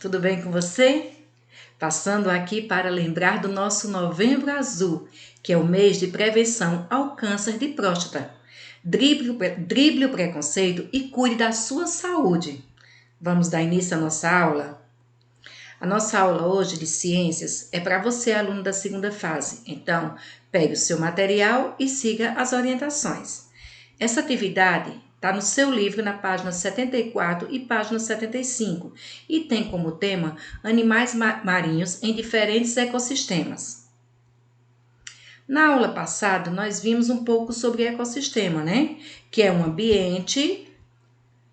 tudo bem com você? Passando aqui para lembrar do nosso Novembro Azul, que é o mês de prevenção ao câncer de próstata. Drible o preconceito e cuide da sua saúde. Vamos dar início à nossa aula? A nossa aula hoje de ciências é para você, aluno da segunda fase. Então, pegue o seu material e siga as orientações. Essa atividade está no seu livro na página 74 e página 75 e tem como tema animais marinhos em diferentes ecossistemas. Na aula passada, nós vimos um pouco sobre ecossistema, né? Que é um ambiente,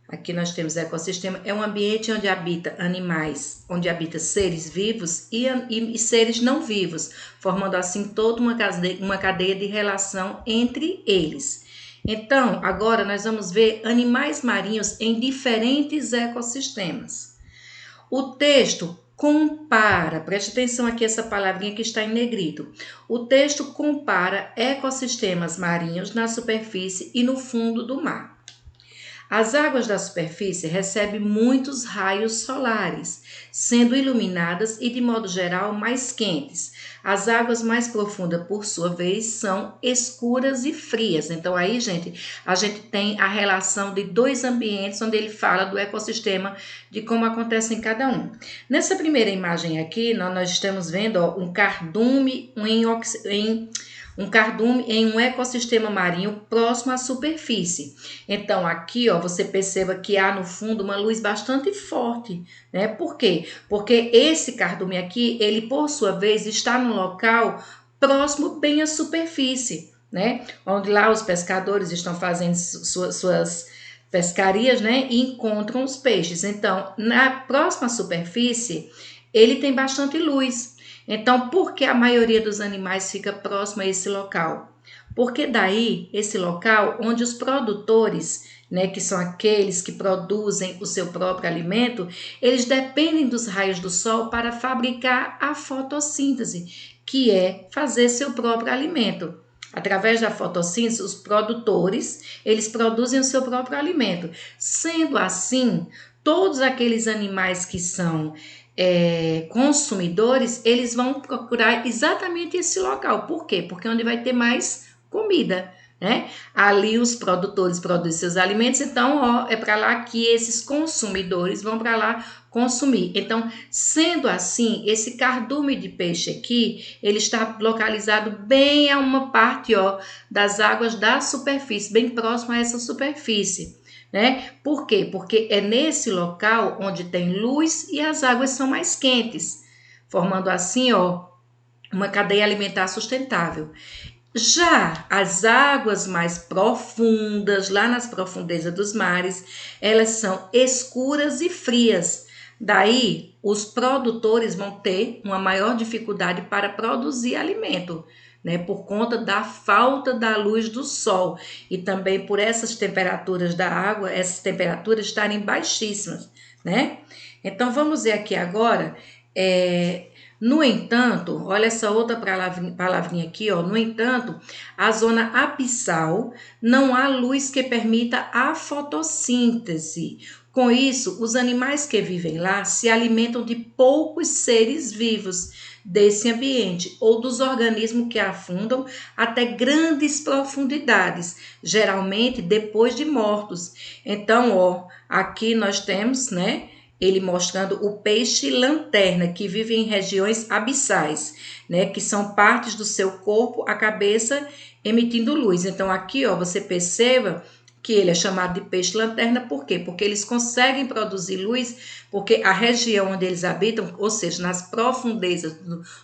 aqui nós temos ecossistema, é um ambiente onde habita animais, onde habita seres vivos e seres não vivos, formando assim toda uma cadeia de relação entre eles. Então, agora nós vamos ver animais marinhos em diferentes ecossistemas. O texto compara, preste atenção aqui essa palavrinha que está em negrito. O texto compara ecossistemas marinhos na superfície e no fundo do mar. As águas da superfície recebem muitos raios solares, sendo iluminadas e, de modo geral, mais quentes. As águas mais profundas, por sua vez, são escuras e frias. Então, aí, gente, a gente tem a relação de dois ambientes, onde ele fala do ecossistema, de como acontece em cada um. Nessa primeira imagem aqui, nós estamos vendo um cardume em um ecossistema marinho próximo à superfície. Então, aqui, você perceba que há no fundo uma luz bastante forte, né? Por quê? Porque esse cardume aqui, ele por sua vez está no local próximo bem à superfície, né? Onde lá os pescadores estão fazendo suas pescarias, né? E encontram os peixes. Então, na próxima superfície, ele tem bastante luz. Então, por que a maioria dos animais fica próximo a esse local? Porque daí, esse local onde os produtores, né, que são aqueles que produzem o seu próprio alimento, eles dependem dos raios do sol para fabricar a fotossíntese, que é fazer seu próprio alimento. Através da fotossíntese, os produtores, eles produzem o seu próprio alimento. Sendo assim, todos aqueles animais que são consumidores, eles vão procurar exatamente esse local. Por quê? Porque é onde vai ter mais comida, né? Ali os produtores produzem seus alimentos, então é para lá que esses consumidores vão para lá consumir. Então, sendo assim, esse cardume de peixe aqui, ele está localizado bem a uma parte das águas da superfície, bem próximo a essa superfície. Né? Por quê? Porque é nesse local onde tem luz e as águas são mais quentes, formando assim, uma cadeia alimentar sustentável. Já as águas mais profundas, lá nas profundezas dos mares, elas são escuras e frias. Daí, os produtores vão ter uma maior dificuldade para produzir alimento, né, por conta da falta da luz do sol e também por essas temperaturas da água, essas temperaturas estarem baixíssimas, né? Então, vamos ver aqui agora, no entanto, olha essa outra palavrinha aqui, no entanto, a zona abissal não há luz que permita a fotossíntese. Com isso, os animais que vivem lá se alimentam de poucos seres vivos desse ambiente ou dos organismos que afundam até grandes profundidades, geralmente depois de mortos. Então, aqui nós temos, né, ele mostrando o peixe lanterna, que vive em regiões abissais, né, que são partes do seu corpo, a cabeça emitindo luz. Então, aqui, você perceba que ele é chamado de peixe lanterna, por quê? Porque eles conseguem produzir luz, porque a região onde eles habitam, ou seja, nas profundezas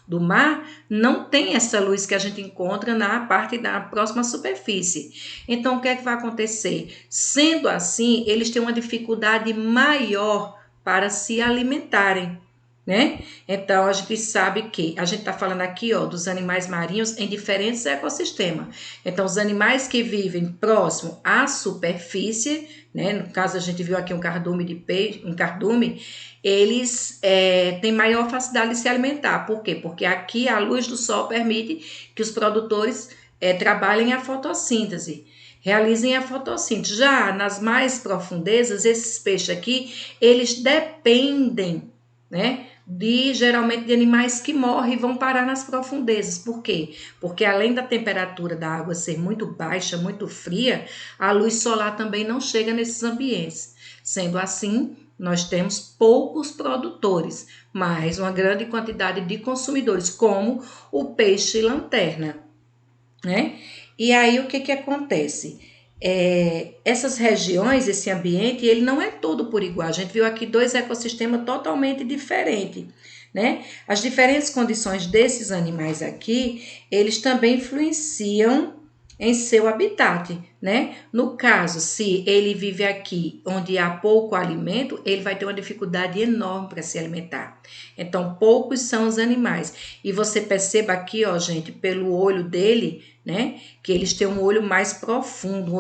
do mar, não tem essa luz que a gente encontra na parte da próxima superfície. Então, o que é que vai acontecer? Sendo assim, eles têm uma dificuldade maior para se alimentarem, né? Então, a gente sabe que a gente está falando aqui, dos animais marinhos em diferentes ecossistemas. Então, os animais que vivem próximo à superfície, né? No caso, a gente viu aqui um cardume de peixe, eles têm maior facilidade de se alimentar. Por quê? Porque aqui a luz do sol permite que os produtores trabalhem a fotossíntese. Realizem a fotossíntese. Já nas mais profundezas, esses peixes aqui, eles dependem, né? Geralmente de animais que morrem e vão parar nas profundezas. Por quê? Porque além da temperatura da água ser muito baixa, muito fria, a luz solar também não chega nesses ambientes. Sendo assim, nós temos poucos produtores, mas uma grande quantidade de consumidores, como o peixe-lanterna, né? E aí o que que acontece? Essas regiões, esse ambiente, ele não é todo por igual. A gente viu aqui dois ecossistemas totalmente diferentes, né? As diferentes condições desses animais aqui, eles também influenciam em seu habitat, né? No caso, se ele vive aqui onde há pouco alimento, ele vai ter uma dificuldade enorme para se alimentar. Então, poucos são os animais. E você perceba aqui, ó, gente, pelo olho dele, né? Que eles têm um olho mais profundo,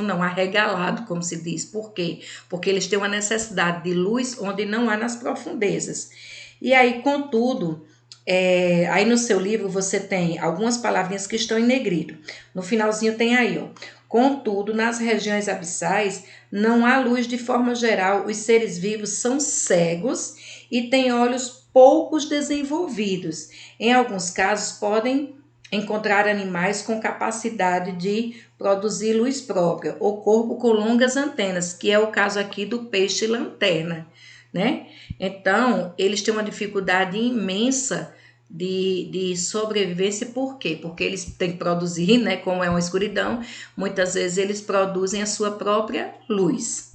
não, arregalado, como se diz. Por quê? Porque eles têm uma necessidade de luz onde não há nas profundezas. E aí, contudo, aí no seu livro você tem algumas palavrinhas que estão em negrito. No finalzinho tem aí, ó. Contudo, nas regiões abissais não há luz de forma geral, os seres vivos são cegos e têm olhos poucos desenvolvidos. Em alguns casos, podem encontrar animais com capacidade de produzir luz própria, ou corpo com longas antenas, que é o caso aqui do peixe-lanterna, né? Então, eles têm uma dificuldade imensa de sobrevivência, por quê? Porque eles têm que produzir, né? Como é uma escuridão, muitas vezes eles produzem a sua própria luz.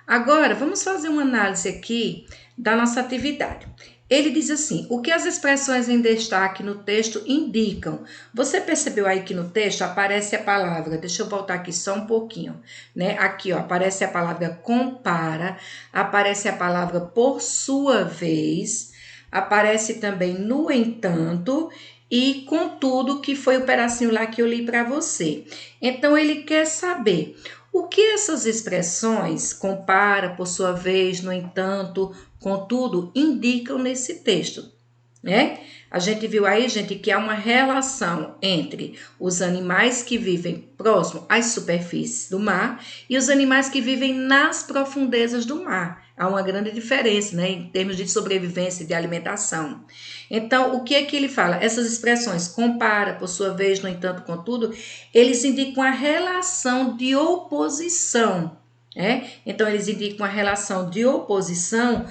Agora, vamos fazer uma análise aqui da nossa atividade. Ele diz assim: o que as expressões em destaque no texto indicam? Você percebeu aí que no texto aparece a palavra, deixa eu voltar aqui só um pouquinho, né? Aqui, ó, aparece a palavra compara, aparece a palavra por sua vez, aparece também no entanto e contudo, que foi o pedacinho lá que eu li para você. Então, ele quer saber o que essas expressões, compara, por sua vez, no entanto, contudo, indicam nesse texto, né? A gente viu aí, gente, que há uma relação entre os animais que vivem próximo às superfícies do mar e os animais que vivem nas profundezas do mar. Há uma grande diferença, né, em termos de sobrevivência e de alimentação. Então, o que é que ele fala? Essas expressões, compara, por sua vez, no entanto, contudo, eles indicam a relação de oposição, né? Então, eles indicam a relação de oposição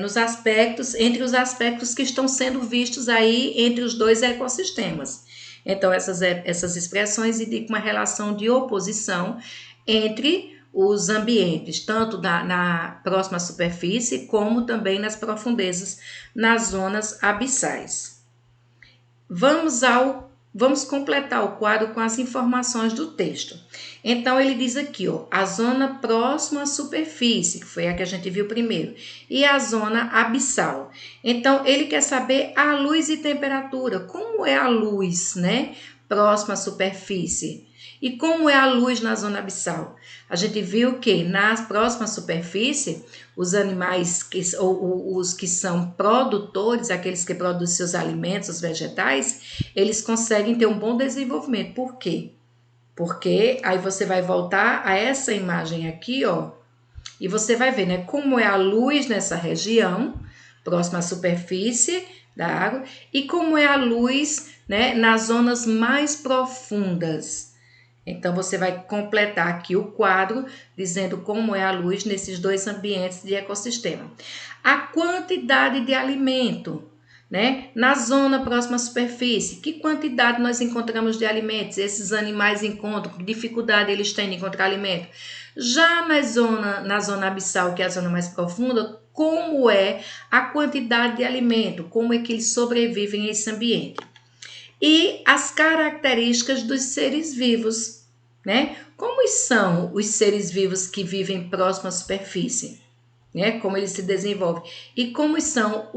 nos aspectos, entre os aspectos que estão sendo vistos aí entre os dois ecossistemas. Então, essas expressões indicam uma relação de oposição entre os ambientes, tanto na próxima superfície, como também nas profundezas, nas zonas abissais. Vamos completar o quadro com as informações do texto. Então, ele diz aqui, ó, a zona próxima à superfície, que foi a que a gente viu primeiro, e a zona abissal. Então, ele quer saber a luz e temperatura. Como é a luz, né, próxima à superfície? E como é a luz na zona abissal? A gente viu que na próxima superfície, os animais, os que são produtores, aqueles que produzem seus alimentos, os vegetais, eles conseguem ter um bom desenvolvimento. Por quê? Porque aí você vai voltar a essa imagem aqui, ó, e você vai ver, né, como é a luz nessa região, próxima à superfície da água, e como é a luz, né, nas zonas mais profundas. Então, você vai completar aqui o quadro, dizendo como é a luz nesses dois ambientes de ecossistema. A quantidade de alimento, né? Na zona próxima à superfície, que quantidade nós encontramos de alimentos? Esses animais encontram, que dificuldade eles têm de encontrar alimento? Já na zona abissal, que é a zona mais profunda, como é a quantidade de alimento? Como é que eles sobrevivem a esse ambiente? E as características dos seres vivos, né? Como são os seres vivos que vivem próximo à superfície? Né? Como eles se desenvolvem? E como são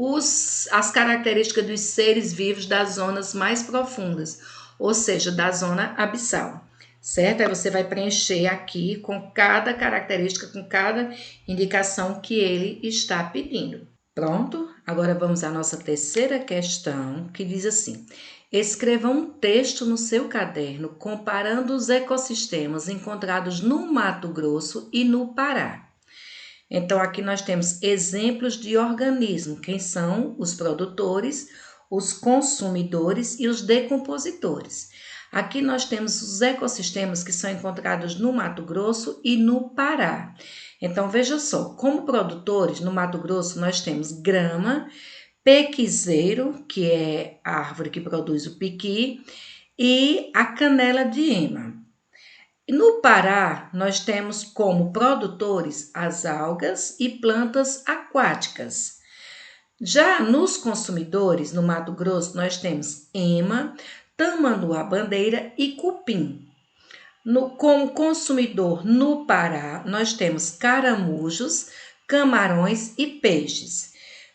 as características dos seres vivos das zonas mais profundas, ou seja, da zona abissal, certo? Aí você vai preencher aqui com cada característica, com cada indicação que ele está pedindo. Pronto? Agora vamos à nossa terceira questão, que diz assim: escreva um texto no seu caderno comparando os ecossistemas encontrados no Mato Grosso e no Pará. Então, aqui nós temos exemplos de organismo, quem são os produtores, os consumidores e os decompositores. Aqui nós temos os ecossistemas que são encontrados no Mato Grosso e no Pará. Então, veja só, como produtores, no Mato Grosso nós temos grama, pequizeiro, que é a árvore que produz o piqui, e a canela de ema. No Pará, nós temos como produtores as algas e plantas aquáticas. Já nos consumidores, no Mato Grosso, nós temos ema, tamanduá-bandeira e cupim. Como consumidor no Pará, nós temos caramujos, camarões e peixes.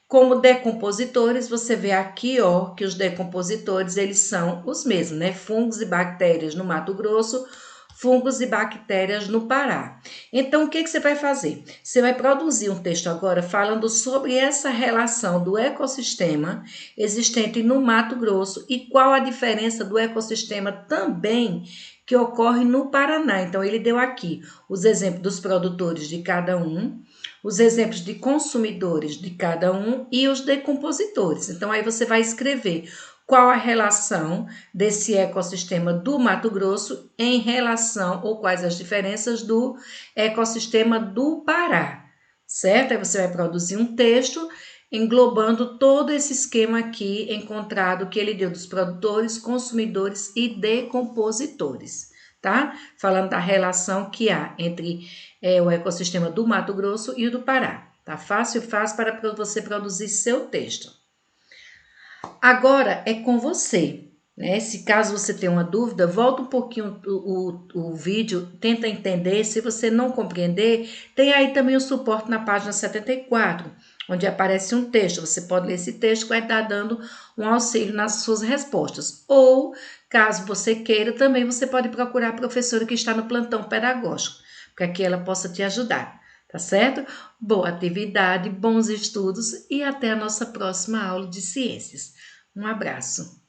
Como decompositores, você vê aqui, ó, que os decompositores, eles são os mesmos, né? Fungos e bactérias no Mato Grosso, fungos e bactérias no Pará. Então, o que você vai fazer? Você vai produzir um texto agora falando sobre essa relação do ecossistema existente no Mato Grosso e qual a diferença do ecossistema também que ocorre no Paraná. Então, ele deu aqui os exemplos dos produtores de cada um, os exemplos de consumidores de cada um e os decompositores. Então, aí você vai escrever qual a relação desse ecossistema do Mato Grosso em relação, ou quais as diferenças do ecossistema do Pará, certo? Aí você vai produzir um texto englobando todo esse esquema aqui encontrado que ele deu dos produtores, consumidores e decompositores, tá? Falando da relação que há entre o ecossistema do Mato Grosso e o do Pará. Tá fácil para você produzir seu texto. Agora é com você, né? Se caso você tenha uma dúvida, volta um pouquinho o vídeo, tenta entender. Se você não compreender, tem aí também o suporte na página 74, onde aparece um texto. Você pode ler esse texto, vai estar dando um auxílio nas suas respostas. Ou, caso você queira, também você pode procurar a professora que está no plantão pedagógico, para que ela possa te ajudar. Tá certo? Boa atividade, bons estudos e até a nossa próxima aula de ciências. Um abraço.